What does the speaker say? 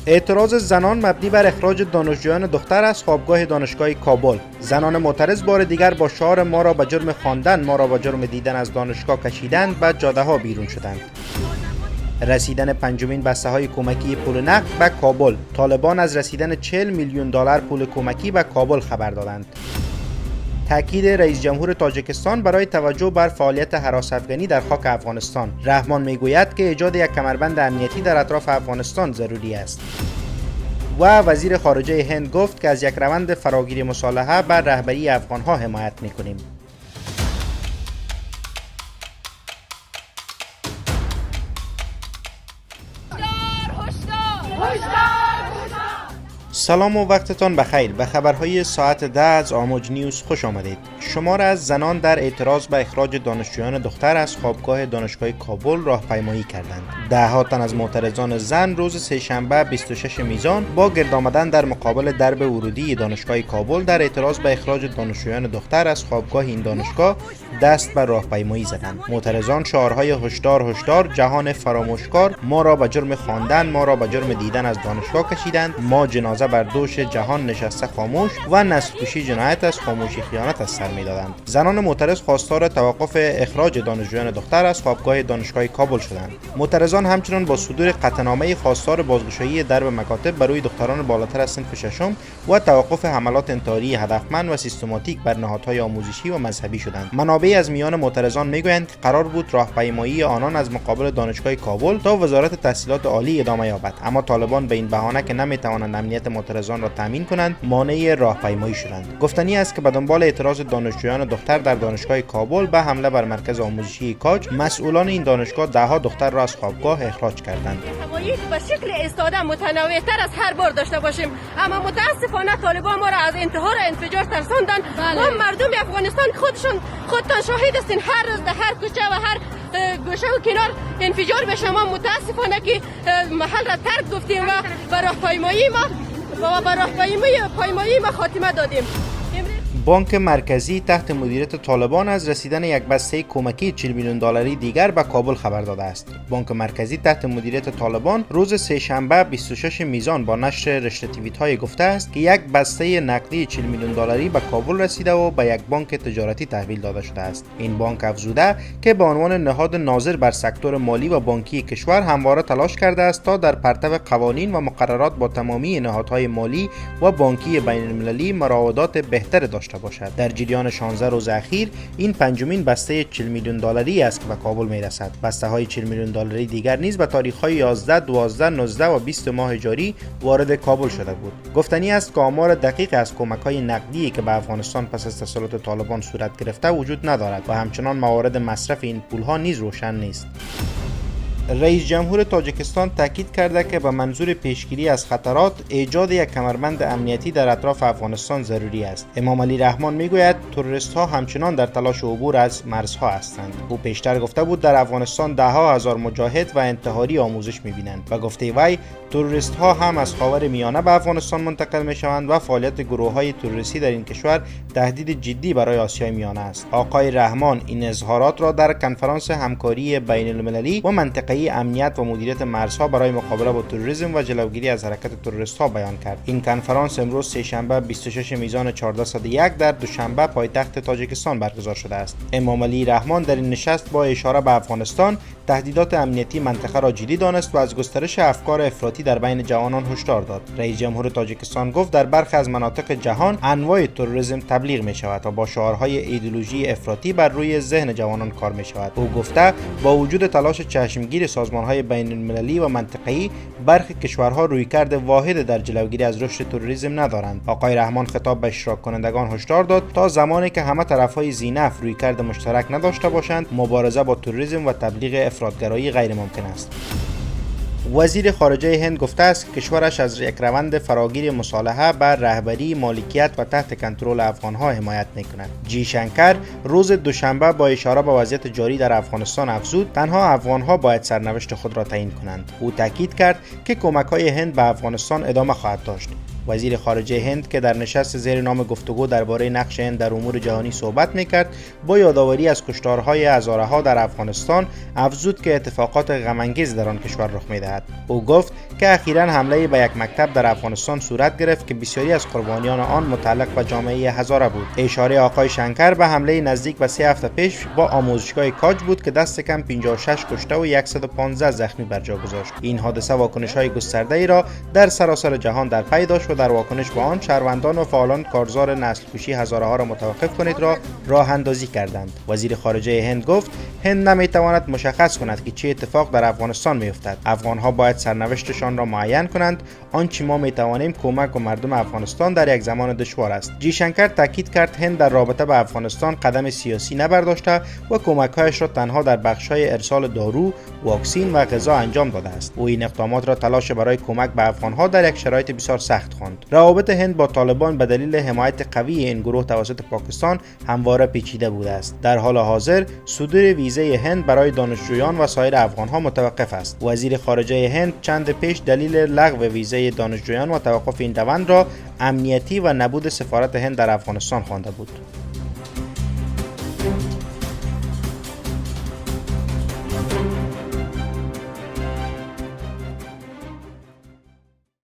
اعتراض زنان مبنی بر اخراج دانشجویان دختر از خوابگاه دانشگاه کابل. زنان معترض بار دیگر با شعار ما را به جرم خواندن، ما را به جرم دیدن از دانشگاه کشیدند و جاده ها بیرون شدند. رسیدن پنجمین بسته های کمکی پول نقد به کابل. طالبان از رسیدن 40 میلیون دلار پول کمکی به کابل خبر دادند. تاکید رئیس جمهور تاجیکستان برای توجه بر فعالیت هراس‌افغانی در خاک افغانستان. رحمان میگوید که ایجاد یک کمربند امنیتی در اطراف افغانستان ضروری است. و وزیر خارجه هند گفت که از یک روند فراگیر مصالحه بر رهبری افغانها حمایت می‌کنیم. سلام و وقتتان بخیر. به خبرهای ساعت 10 از آموج نیوز خوش آمدید. شمار از زنان در اعتراض به اخراج دانشجویان دختر از خوابگاه دانشگاه کابل راهپیمایی کردند. ده‌ها تن از معترضان زن روز سه‌شنبه 26 میزان با گرد آمدن در مقابل درب ورودی دانشگاه کابل در اعتراض به اخراج دانشجویان دختر از خوابگاه این دانشگاه دست به راهپیمایی زدند. معترضان شعارهای هشدار هشدار، جهان فراموشکار، ما را به جرم خواندن، ما را به جرم دیدن از دانشگاه کشیدند، ما جنازه بر دوش جهان نشسته خاموش و نسل‌کشی جنایت از خاموشی خیانت از سر می‌دادند. زنان معترض خواستار توقف اخراج دانشجویان دختر از خوابگاه دانشگاه کابل شدند. معترضان همچنین با صدور قطعنامه خواستار بازگشایی درب مکاتب بر روی دختران بالاتر از صنف ششم و توقف حملات انتحاری هدفمند و سیستماتیک بر نهادهای آموزشی و مذهبی شدند. منابع از میان معترضان میگویند که قرار بود راهپیمایی آنان از مقابل دانشگاه کابل تا وزارت تحصیلات عالی ادامه یابد، اما طالبان به این بهانه که نمی‌توانند امنیت معترضان را تامین کنند مانع راهپیمایی شدند. گفتنی است که به دنبال اعتراض دانشجویان دختر در دانشگاه کابل به حمله بر مرکز آموزشی کاج، مسئولان این دانشگاه ده‌ها دختر را از خوابگاه اخراج کردند. به شکل استاده متنوع‌تر از هر بار داشته باشیم، اما متاسفانه طالبان ما را از انتحار و انفجار ترساندند. ما مردم افغانستان خودتان شاهد هستین، هر روز در هر کوچه و هر گوشه و کنار انفجار به شما. متاسفانه که محل را ترک گفتیم و به راهپیمایی ما خاتمه دادیم. بانک مرکزی تحت مدیریت طالبان از رسیدن یک بسته کمکی 40 میلیون دلاری دیگر به کابل خبر داده است. بانک مرکزی تحت مدیریت طالبان روز سه‌شنبه 26 میزان با نشر رشته تیویت‌های گفته است که یک بسته نقدی 40 میلیون دلاری به کابل رسیده و به یک بانک تجارتی تحویل داده شده است. این بانک افزوده که به عنوان نهاد ناظر بر سکتور مالی و بانکی کشور همواره تلاش کرده است تا در پرتو قوانین و مقررات با تمامی نهادهای مالی و بانکی بین‌المللی مراودات بهتر داشته باشد. در جریان 16 روز اخیر این پنجمین بسته 40 میلیون دلاری است که به کابل میرسد. بسته های 40 میلیون دلاری دیگر نیز به تاریخ های 11, 12, 19 و 20 ماه جاری وارد کابل شده بود. گفتنی است که آمار دقیق از کمک های نقدی که به افغانستان پس از تسلط طالبان صورت گرفته وجود ندارد و همچنان موارد مصرف این پول ها نیز روشن نیست. رئیس جمهور تاجیکستان تاکید کرده که به منظور پیشگیری از خطرات ایجاد یک کمربند امنیتی در اطراف افغانستان ضروری است. امام علی رحمان میگوید تروریست ها همچنان در تلاش عبور از مرزها هستند. او پیشتر گفته بود در افغانستان ده‌ها هزار مجاهد و انتحاری آموزش می‌بینند و گفته وی تروریست ها هم از خاور میانه به افغانستان منتقل می‌شوند و فعالیت گروه‌های تروریستی در این کشور تهدید جدی برای آسیای میانه است. آقای رحمان این اظهارات را در کنفرانس همکاری بین‌المللی و منطقه‌ای امنیت و مدیریت مرزها برای مقابله با تروریسم و جلوگیری از حرکت تروریست‌ها بیان کرد. این کنفرانس امروز سه‌شنبه 26 میزان 1401 در دوشنبه پایتخت تاجیکستان برگزار شده است. امام علی رحمان در این نشست با اشاره به افغانستان تهدیدات امنیتی منطقه را جدی دانست و از گسترش افکار افراطی در بین جوانان هشدار داد. رئیس جمهور تاجیکستان گفت در برخی از مناطق جهان انواع تروریسم تبلیغ می شود و با شعارهای ایدئولوژی افراطی بر روی ذهن جوانان کار می شود. او گفته با وجود تلاش چشمگیر سازمان‌های بین‌المللی و منطقه‌ای برخی کشورها رویکرد واحد در جلوگیری از رشد تروریسم ندارند. آقای رحمان خطاب به اشتراک کنندگان هشدار داد تا زمانی که همه طرف‌های ذی‌نفع رویکرد مشترک نداشته باشند مبارزه با تروریسم و تبلیغ افراطگرایی غیر ممکن است. وزیر خارجه هند گفته است که کشورش از یک روند فراگیر مصالحه بر رهبری، مالکیت و تحت کنترل افغانها حمایت می‌کند. جی شنکر روز دوشنبه با اشاره به وضعیت جاری در افغانستان افزود تنها افغانها باید سرنوشت خود را تعیین کنند. او تاکید کرد که کمک‌های هند به افغانستان ادامه خواهد داشت. وزیر خارجه هند که در نشست زیر نام گفتگو درباره نقش هند در امور جهانی صحبت میکرد، با یادآوری از کشتارهای هزارها در افغانستان افزود که اتفاقات غم‌انگیز در آن کشور رخ میدهد. او گفت که اخیراً حمله به یک مکتب در افغانستان صورت گرفت که بسیاری از قربانیان آن متعلق به جامعه هزاره بود. اشاره آقای شنکر به حمله نزدیک به 3 هفته پیش با آموزشگاه کاج بود که دست کم 56 کشته و 115 زخمی بر جا گذاشت. این حادثه واکنش‌های گسترده‌ای را در سراسر جهان در پی داشت و در واکنش به آن شهروندان و فعالان کارزار نسل‌کشی هزاره‌ها را متوقف کنید را راه اندازی کردند. وزیر خارجه هند گفت هند نمی‌تواند مشخص کند که چه اتفاق در افغانستان می‌افتد. افغان‌ها باید سرنوشتشان را معین کنند. آنچه ما می‌توانیم کمک به مردم افغانستان در یک زمان دشوار است. جی شنکر تاکید کرد هند در رابطه با افغانستان قدم سیاسی نبرداشته و کمک‌هایش را تنها در بخش‌های ارسال دارو، واکسین و غذا انجام داده است. او این اقدامات را تلاش برای کمک به افغان‌ها در یک شرایط بسیار سخت خواند. روابط هند با طالبان به دلیل حمایت قوی این گروه توسط پاکستان همواره پیچیده بوده است. در حال حاضر صدور ویزه هند برای دانشجویان و سایر افغان‌ها متوقف است. وزیر خارجه هند چند پیش دلیل لغو ویزه دانشجویان و توقف این روند را امنیتی و نبود سفارت هند در افغانستان خوانده بود.